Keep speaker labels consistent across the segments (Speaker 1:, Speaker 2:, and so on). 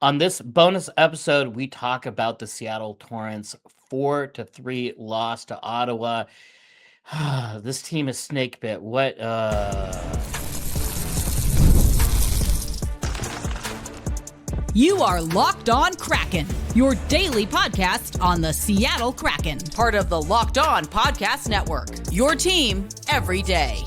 Speaker 1: On this bonus episode, we talk about the Seattle Torrent's 4-3 loss to Ottawa. This team is Snakebit.
Speaker 2: You are Locked On Kraken, your daily podcast on the Seattle Kraken, part of the Locked On Podcast Network, your team every day.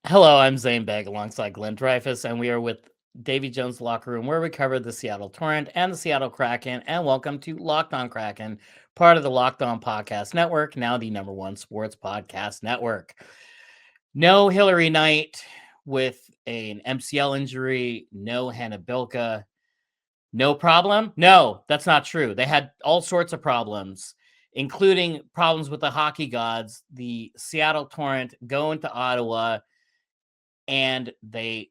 Speaker 1: Hello, I'm Zaiem alongside Glenn Dreyfuss, and we are with Davy Jones Locker Room, where we cover the Seattle Torrent and the Seattle Kraken. And welcome to Locked On Kraken, part of the Locked On Podcast Network, now the #1 sports podcast network. No Hilary Knight with an MCL injury, no Hannah Bilka. No problem? No, that's not true. They had all sorts of problems, including problems with the hockey gods. The Seattle Torrent go into Ottawa, and they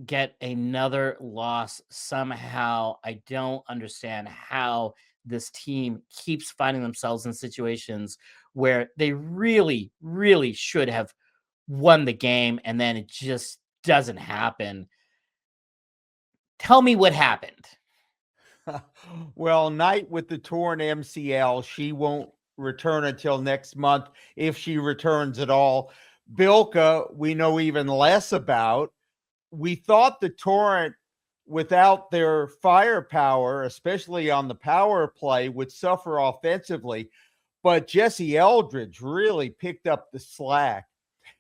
Speaker 1: get another loss somehow. I don't understand how this team keeps finding themselves in situations where they really, really should have won the game, and then it just doesn't happen. Tell me what happened.
Speaker 3: Well, Knight with the torn MCL, she won't return until next month if she returns at all. Bilka, we know even less about. We thought the Torrent, without their firepower, especially on the power play, would suffer offensively, but Jesse Eldridge really picked up the slack.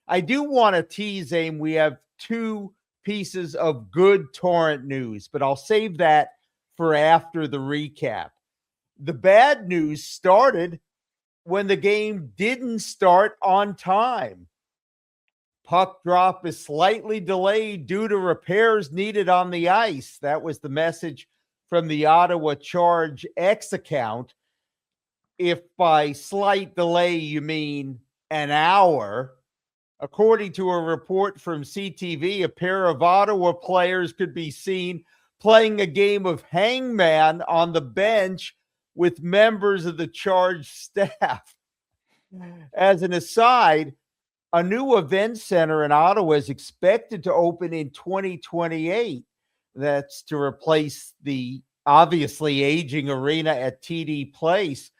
Speaker 3: I do want to tease, Zaiem, we have two pieces of good Torrent news, but I'll save that for after the recap. The bad news started when the game didn't start on time. Puck drop is slightly delayed due to repairs needed on the ice. That was the message from the Ottawa Charge X account. If by slight delay you mean an hour, according to a report from CTV, a pair of Ottawa players could be seen playing a game of hangman on the bench with members of the Charge staff. As an aside, a new event center in Ottawa is expected to open in 2028. That's to replace the obviously aging arena at TD Place.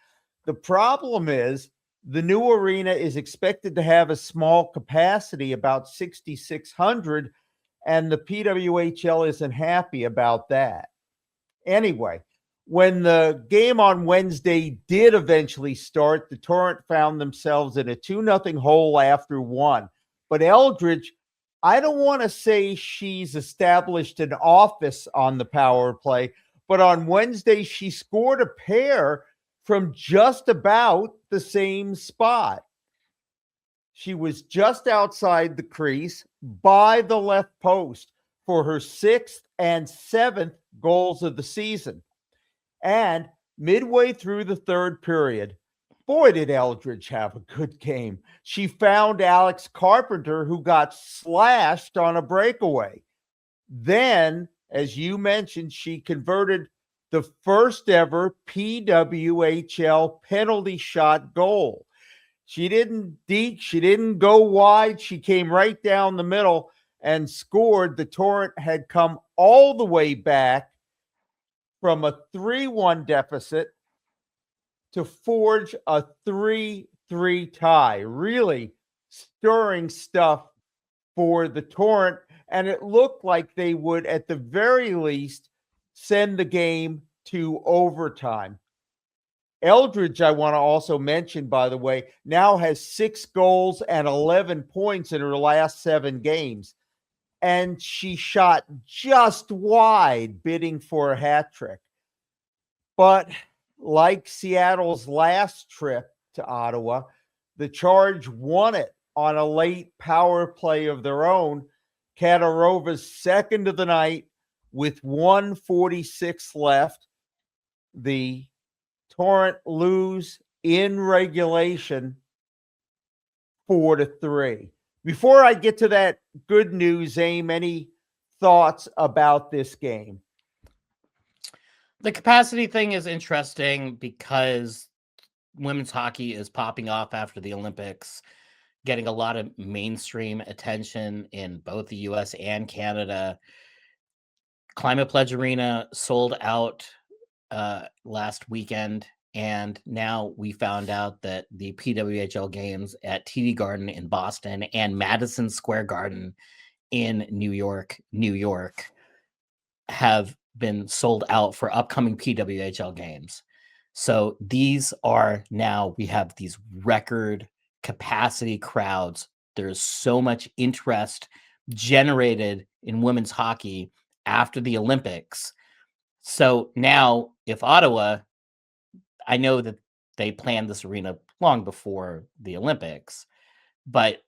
Speaker 3: The problem is the new arena is expected to have a small capacity, about 6,600, and the PWHL isn't happy about that. Anyway, when the game on Wednesday did eventually start, the Torrent found themselves in a 2-0 hole after one. But Eldridge, I don't want to say she's established an office on the power play, but on Wednesday she scored a pair from just about the same spot. She was just outside the crease by the left post for her 6th and 7th goals of the season. And midway through the third period, boy, did Eldridge have a good game. She found Alex Carpenter, who got slashed on a breakaway. Then, as you mentioned, she converted the first ever PWHL penalty shot goal. She didn't deke, she didn't go wide. She came right down the middle and scored. The Torrent had come all the way back from a 3-1 deficit to forge a 3-3 tie. Really stirring stuff for the Torrent, and it looked like they would, at the very least, send the game to overtime. Eldridge, I want to also mention, by the way, now has 6 goals and 11 points in her last 7 games. And she shot just wide, bidding for a hat trick. But like Seattle's last trip to Ottawa, the Charge won it on a late power play of their own. Katarova's second of the night with 1:46 left. The Torrent lose in regulation 4-3. Before I get to that good news, Zaiem, any thoughts about this game?
Speaker 1: The capacity thing is interesting because women's hockey is popping off after the Olympics, getting a lot of mainstream attention in both the US and Canada. Climate Pledge Arena sold out last weekend, and now we found out that the PWHL games at TD Garden in Boston and Madison Square Garden in New York, have been sold out for upcoming PWHL games. So these are now, we have these record capacity crowds. There's so much interest generated in women's hockey after the Olympics. So now, if Ottawa, I know that they planned this arena long before the Olympics, but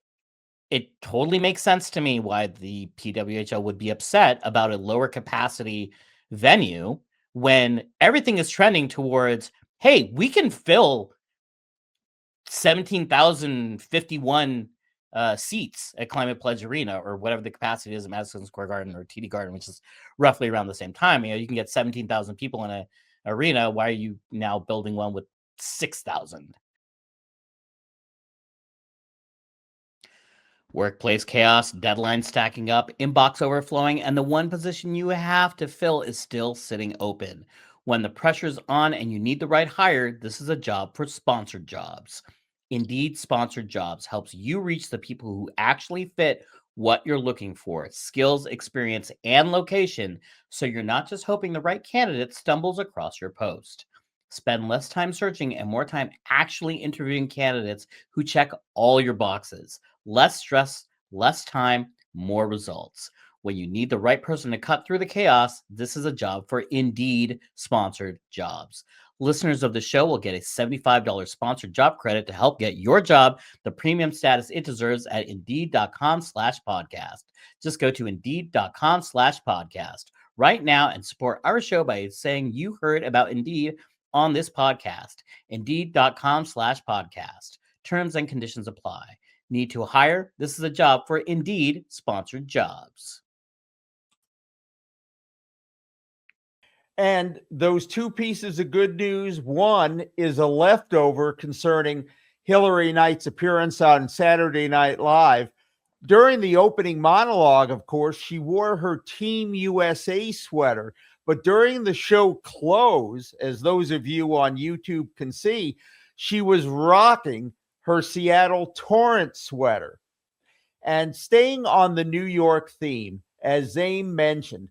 Speaker 1: it totally makes sense to me why the PWHL would be upset about a lower capacity venue when everything is trending towards, hey, we can fill 17,051 seats at Climate Pledge Arena, or whatever the capacity is at Madison Square Garden or TD Garden, which is roughly around the same time. You can get 17,000 people in an arena. Why are you now building one with 6,000? Workplace chaos, deadlines stacking up, inbox overflowing, and the one position you have to fill is still sitting open. When the pressure's on and you need the right hire, this is a job for sponsored jobs. Indeed Sponsored Jobs helps you reach the people who actually fit what you're looking for, skills, experience, and location, so you're not just hoping the right candidate stumbles across your post. Spend less time searching and more time actually interviewing candidates who check all your boxes. Less stress, less time, more results. When you need the right person to cut through the chaos, this is a job for Indeed Sponsored Jobs. Listeners of the show will get a $75 sponsored job credit to help get your job the premium status it deserves at Indeed.com/podcast. Just go to Indeed.com/podcast right now and support our show by saying you heard about Indeed on this podcast. Indeed.com/podcast. Terms and conditions apply. Need to hire? This is a job for Indeed Sponsored Jobs.
Speaker 3: And those two pieces of good news, one is a leftover concerning Hilary Knight's appearance on Saturday Night Live. During the opening monologue, of course, she wore her Team USA sweater. But during the show close, as those of you on YouTube can see, she was rocking her Seattle Torrent sweater. And staying on the New York theme, as Zaiem mentioned,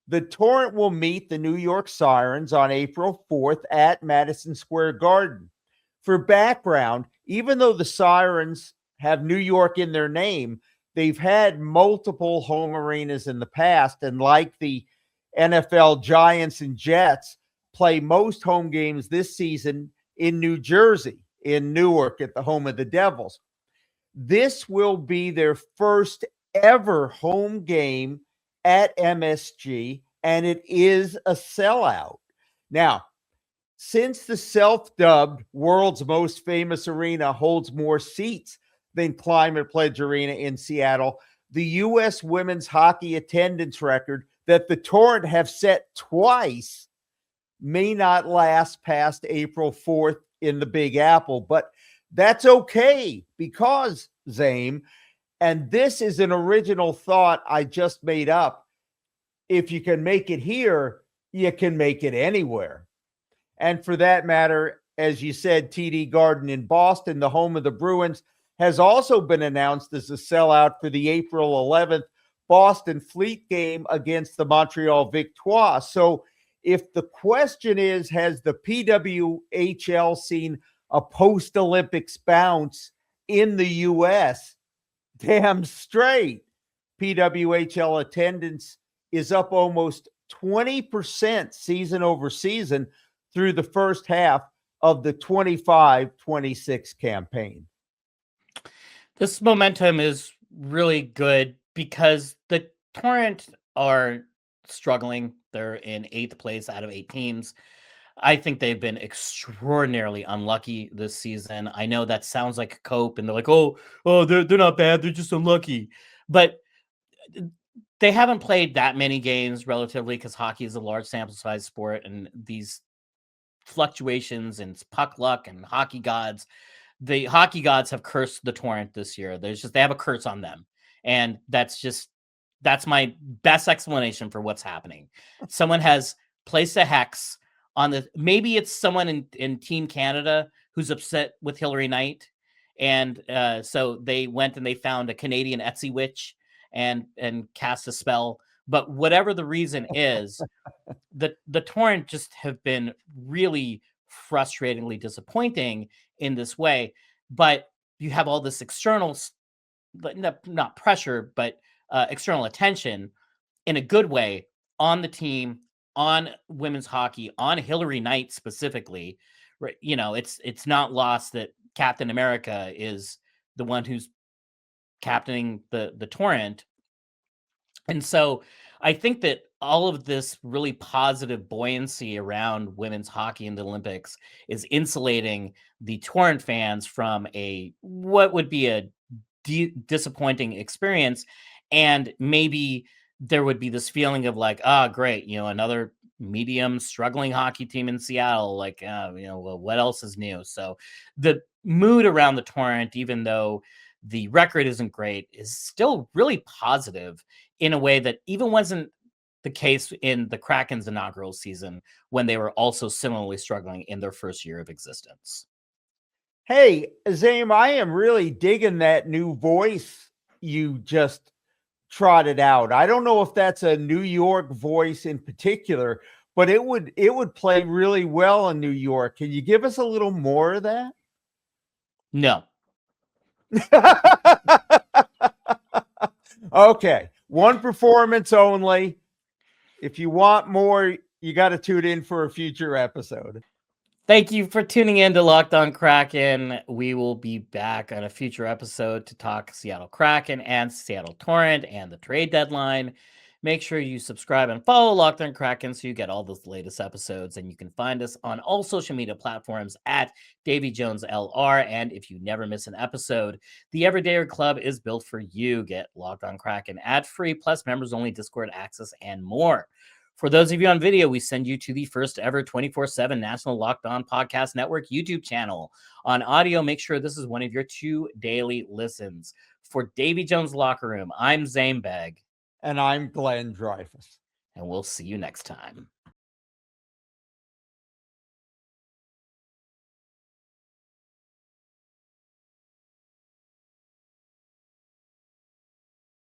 Speaker 3: the Torrent will meet the New York Sirens on April 4th at Madison Square Garden. For background, even though the Sirens have New York in their name, they've had multiple home arenas in the past, and like the NFL Giants and Jets, play most home games this season in New Jersey, in Newark, at the home of the Devils. This will be their first ever home game at MSG, and it is a sellout. Now, since the self-dubbed world's most famous arena holds more seats than Climate Pledge Arena in Seattle, the U.S. women's hockey attendance record that the Torrent have set twice may not last past April 4th in the Big Apple, but that's okay because, Zaiem, and this is an original thought I just made up, if you can make it here, you can make it anywhere. And for that matter, as you said, TD Garden in Boston, the home of the Bruins, has also been announced as a sellout for the April 11th Boston Fleet game against the Montreal Victoires. So if the question is, has the PWHL seen a post-Olympics bounce in the U.S., damn straight. PWHL attendance is up almost 20% season over season through the first half of the 25-26 campaign.
Speaker 1: This momentum is really good because the Torrent are struggling. They're in 8th place out of 8 teams. I think they've been extraordinarily unlucky this season. I know that sounds like a cope, and they're like, oh, they're not bad. They're just unlucky. But they haven't played that many games relatively because hockey is a large sample size sport, and these fluctuations in puck luck and hockey gods, the hockey gods have cursed the Torrent this year. They have a curse on them, and that's just That's my best explanation for what's happening. Someone has placed a hex on maybe it's someone in Team Canada who's upset with Hilary Knight. And so they went and they found a Canadian Etsy witch and cast a spell. But whatever the reason is, the Torrent just have been really frustratingly disappointing in this way. But you have all this external, not pressure, but external attention in a good way on the team, on women's hockey, on Hilary Knight specifically. Right? You know, it's not lost that Captain America is the one who's captaining the Torrent. And so I think that all of this really positive buoyancy around women's hockey in the Olympics is insulating the Torrent fans from what would be a disappointing experience. And maybe there would be this feeling of like, great, another medium struggling hockey team in Seattle. Like, well, what else is new? So the mood around the Torrent, even though the record isn't great, is still really positive in a way that even wasn't the case in the Kraken's inaugural season, when they were also similarly struggling in their first year of existence.
Speaker 3: Hey, Zaiem, I am really digging that new voice you just trotted out. I don't know if that's a New York voice in particular, but it would play really well in New York. Can you give us a little more of that?
Speaker 1: No.
Speaker 3: Okay. One performance only. If you want more, you got to tune in for a future episode.
Speaker 1: Thank you for tuning in to Locked On Kraken. We will be back on a future episode to talk Seattle Kraken and Seattle Torrent and the trade deadline. Make sure you subscribe and follow Locked On Kraken so you get all the latest episodes. And you can find us on all social media platforms at Davy Jones LR. And if you never miss an episode, the Everydayer Club is built for you. Get Locked On Kraken ad-free, plus members-only Discord access and more. For those of you on video, we send you to the first ever 24/7 National Locked On Podcast Network YouTube channel. On audio, make sure this is one of your 2 daily listens. For Davy Jones Locker Room, I'm Zaiem.
Speaker 3: And I'm Glenn Dreyfuss.
Speaker 1: And we'll see you next time.